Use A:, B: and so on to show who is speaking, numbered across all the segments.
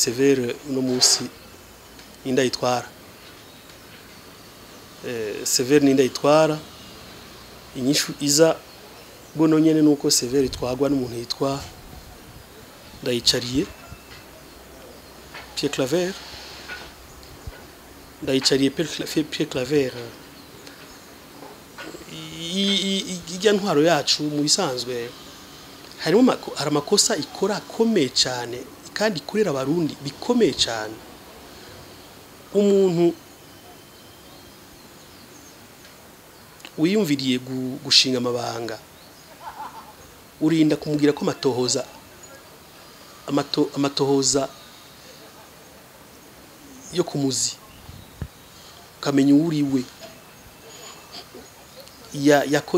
A: CVR no munsi inda yitwara CVR ninda yitwara inyishu iza bono nyene nuko CVR itwagwa n'umuntu yitwa Ndayicariye Pierre Claver Ndayicariye Pierre Claver ijya ntwaro yacu mu bisanzwe harimo amakosa ikora akomeye cyane kandi ikorera abarundi bikomeye cyane umuntu wiyumviriye gushinga amabanga urinda kumugira ko amatohoza yo kumuzi kamenya uriwe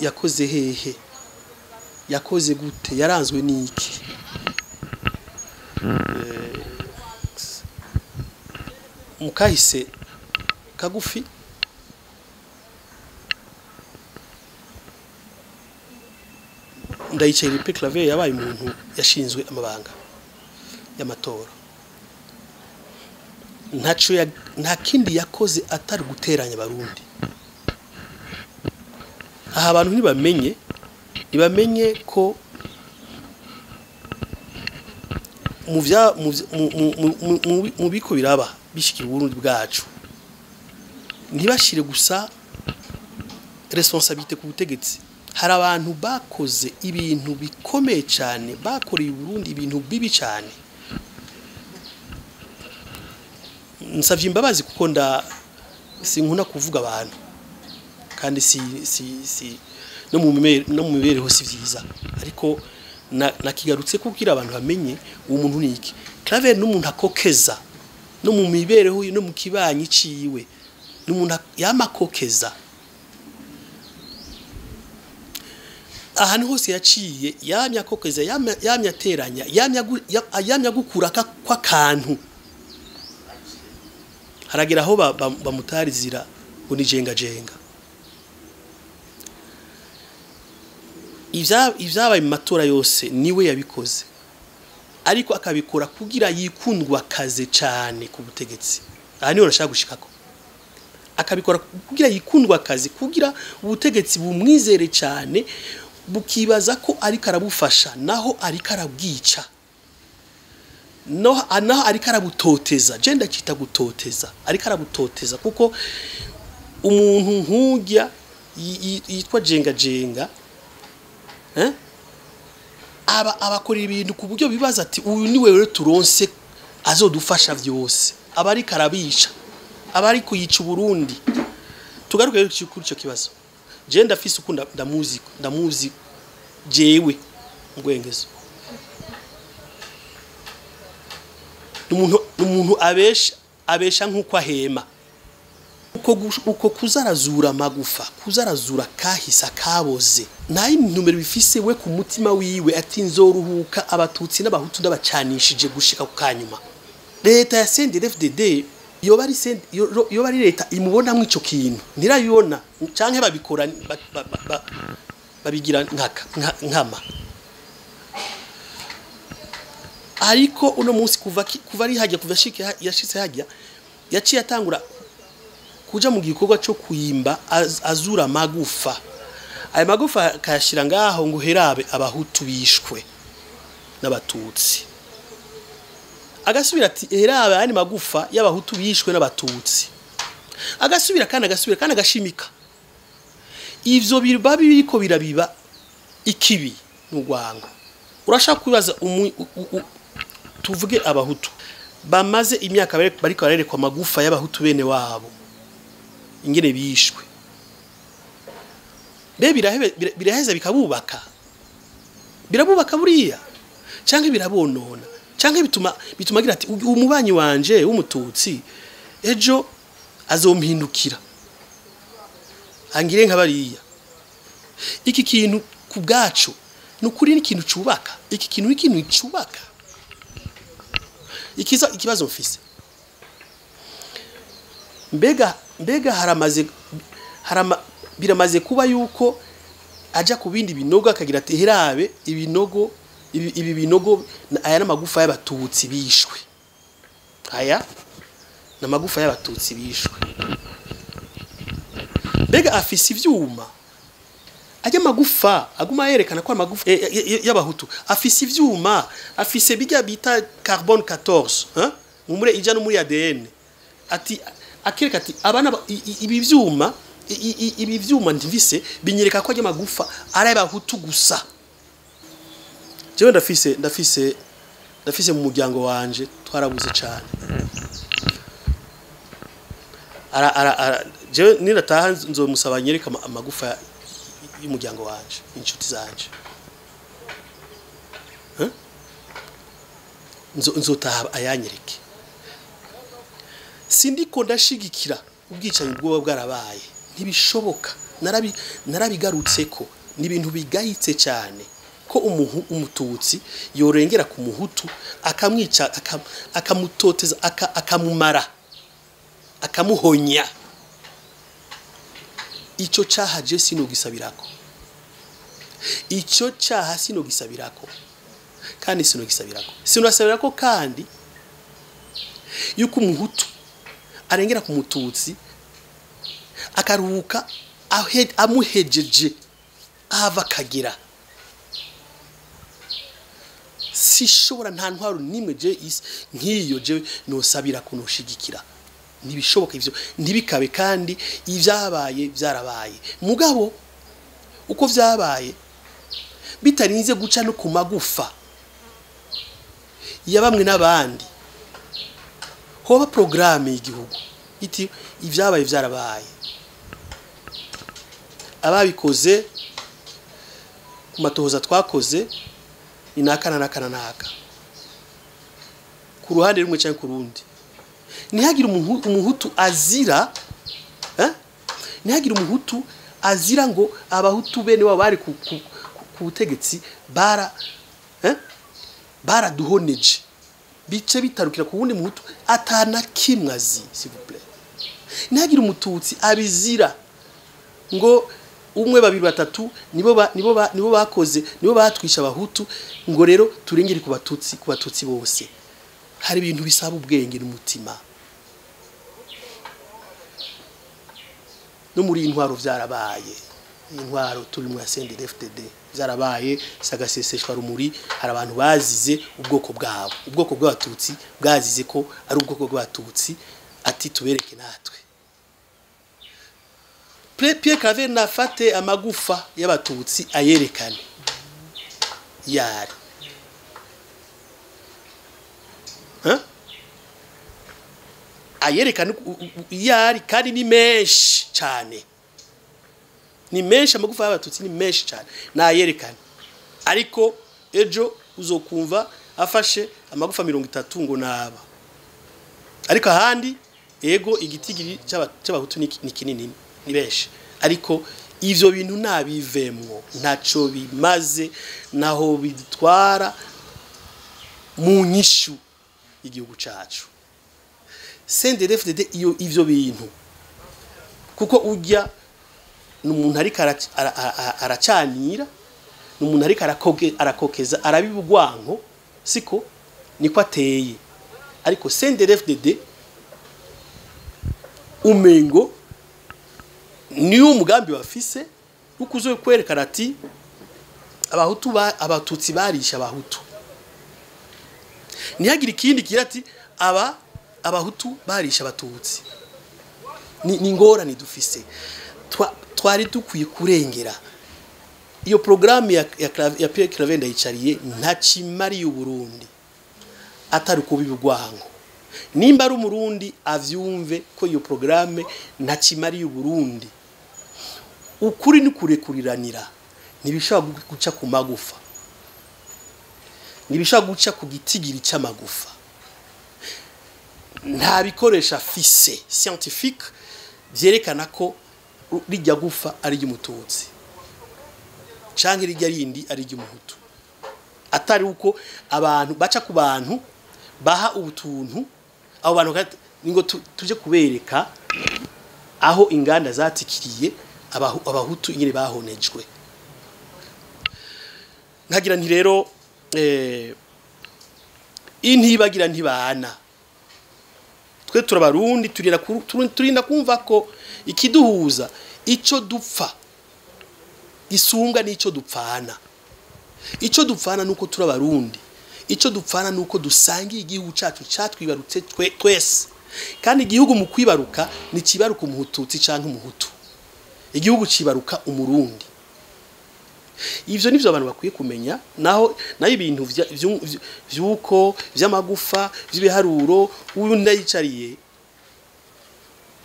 A: yakoze hehe yakoze gute yaranzwe niki mukahise kagufi Ndayicariye Pierre Claver yabaye umuntu yashinzwe amabanga y'amatora nta kindi yakoze atari guteranya abarundi aha abantu ntibamenye ko mu biko biraba bishikira uburundi bwacu ntibashire gusa responsabilité ku butegetsi hari abantu bakoze ibintu bikomeye cyane bakoreye Burundi ibintu bibi cyane nsavye imbabazi kuko sinkuna kuvuga abantu kandi si no mu mibereho si vyiza ariko nakigarutse kugira abantu bamenye uwo muntu niki Claver n'umuntu akokeza no mu mibereho no mu kibanyi ciwe n'umuntu yamakokeza ahantu hose yaciye yamya kokeza yamya teranya yamya gukura kwa kantu haragira aho bamutarizira ngo nijenga ivyabaye mu matora yose niwe yabikoze ariko akabikora kugira yikundwa kaze cyane ku butegetsi aha niho nashaka gushikako akabikora kugira yikundwa kaze kugira ubutegetsi bumwizere cyane bukibaza ko ari karabufasha naho ari karabwica naho ari karabutoteza genda kita gutoteza ari karabutoteza kuko umuntu nkujya yitwa jenga abakora ibintu ku buryo bibaza ati uyu ni wewe turonse azodufasha vyose abari karabisha abari kuyica Burundi tugaruke kuri cyo kibazo genda afise ukunda ndamuzi jewe Mugwengezo umuntu abesha nkuko ahema uko kuzarazura magufa kuzarazura kahisa kaboze nayi Intumbero bifise we ku mutima wiwe ati nzoruhuka abatutsi n'abahutu ndabacanishije gushika ku kanyuma leta ya CNDD-FDD yo bari leta imubona mwico kintu ntirayibona canke babikora babigira nkama ariko uno munsi kuva ari hajya kuva yashitse hajya yaciye atangura kuja mu gikorwa cyo kuyimba azura magufa aya magufa kayashira ngaho ngo herabe abahutu bishwe n'abatutsi agasubira ati herabe ani magufa y'abahutu bishwe n'abatutsi agasubira kandi agashimika ivyo biriko birabiba ikibi n'ugwango urashaka kubaza tuvuge abahutu bamaze imyaka bariko barerekwa amagufa y'abahutu bene wabo ingene bishwe biraheza birabubaka buriya canke birabonona canke bituma gira ati umubanyi wanje w'umututsi ejo azompindukira angire nka bariya iki kintu ku bwacu nukuri ni ikintu cubaka iki kintu ikintu cubaka ikibazo mfise mbega biramaze kuba yuko aja ku bindi binogo akagira ati herabe ibi binogo aya n'amagufa y'abatutsi bishwe aya namagufa y'abatutsi bishwe mbega afise ivyuma ajya magufa aguma yerekana ko amagufa y'abahutu afise ivyuma afise bijya bita carbone 14 hein mumure ija no muri ADN ati akereka ati abana ibi vyuma ndivise binyereka ko ajya magufa ari abahutu gusa jewe ndafise mu muryango wanje twarabuze cyane jewe nirataha nzomusaba nyereka amagufa y'umuryango wanje inshuti zanje nzotaha ayanyereke sindiko ndashigikira ubwicanyi bwo bwarabaye ntibishoboka narabigarutse ko ni ibintu bigayitse cyane ko umututsi yorengera ku muhutu akamwica akamutoteza akamumara akamuhonya icyo cyaha je sinogisabirako icyo cyaha sinogisabirako kandi sinasabirako kandi yuko umuhutu arengera ku mututsi akaruhuka amuhejeje ava kagira sishobora nta ntwaro nimwe je nkiyo je nosabira kunoshigikira nibishoboka ivyo ntibikabe kandi ivyabaye byarabaye mugabo uko vyabaye bitarinze guca no ku magufa ya bamwe n'abandi hoba programme y'igihugu iti ivyabaye byarabaye ababikoze ku matohoza twakoze inakana ku ruhande rumwe cyangwa ku rundi ntihagire umuhutu azira ntihagire umuhutu azira ngo abahutu bene wabo bari ku butegetsi baraduhoneje bice bitarukira ku wundi muhutu atana kimwazi s'il vous plaît ntihagire umututsi abizira ngo umwe babiri batatu nibo bakoze nibo batwisha abahutu ngo rero turengere ku batutsi bose hari ibintu bisaba ubwenge n'umutima no muri intwaro vyarabaye intwaro turi mu CNDD-FDD vyarabaye sagaseseshwa rumuri hari abantu bazize ubwoko bw'abatutsi bwazize ko ari ubwoko bw'abatutsi ati tubereke natwe Pierre Claver nafate amagufa y'abatutsi ayerekane yari ayerekana yari kandi ni menshi cyane ni menshi amagufa y'abatutsi ni menshi cyane nayerekana ariko ejo uzokumva afashe amagufa 30 ngo naba ariko ahandi ego igitigiri cy'abahutu ni kinini ni benshi ariko ivyo bintu nabivemwo ntaco bimaze naho bitwara mu nyishu igihugu cacu CNDD-FDD iyo ivyo bintu kuko ujya n'umuntu ari aracanira n'umuntu ari arakokeza arabibugwanko siko niko ateye ariko CNDD-FDD umengo ni umugambi bafise ukuzoye kwerekana ati abatutsi barisha abahutu nihagira ikindi kirati abahutu barisha abatutsi ni ngorane dufise twari dukwiye kurengera iyo programme ya Pierre Claver Ndayicariye ntacimari y'Uburundi atari kubibugwango nimba ari umurundi avyumve ko iyo programme ntacimari y'Uburundi ukuri ni kurekuriranira nibishaka guca ku magufa nibishaka guca ku gitigiri cy'amagufa nta bikoresha afise scientifique vyerekana ko rijya gufa ari ry'umututsi canke rijya yindi ari ry'umuhutu atari uko abantu baca ku bantu baha ubutuntu abo bantu ngo tuje kubereka aho inganda zatikiriye abahutu nyine bahonejwe nkagira nti rero intibagira ntibana twe turabarundi turinda kumva ko ikiduhuza ico dupfa gisumba n'ico dupfana. Ico dupfana nuko turabarundi, ico dupfana nuko dusangiye igihugu cacu catwibarutse twese. Kandi igihugu mu kwibaruka ni kibaruka umuhututsi canke umuhutu. Igihugu cibaruka umurundi. Ivyo nivyo abantu bakwiye kumenya, naho ibintu vyuko vy'amagufa vy'ibiharuro Ndayicariye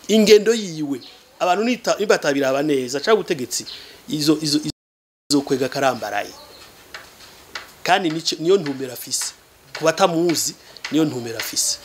A: ingendo yiwe abantu nibatabiraba neza cyangwa ubutegetsi izo kwega akarambaraye. Kandi niyo ntumbero afise, kubatamuzi niyo ntumbero afise.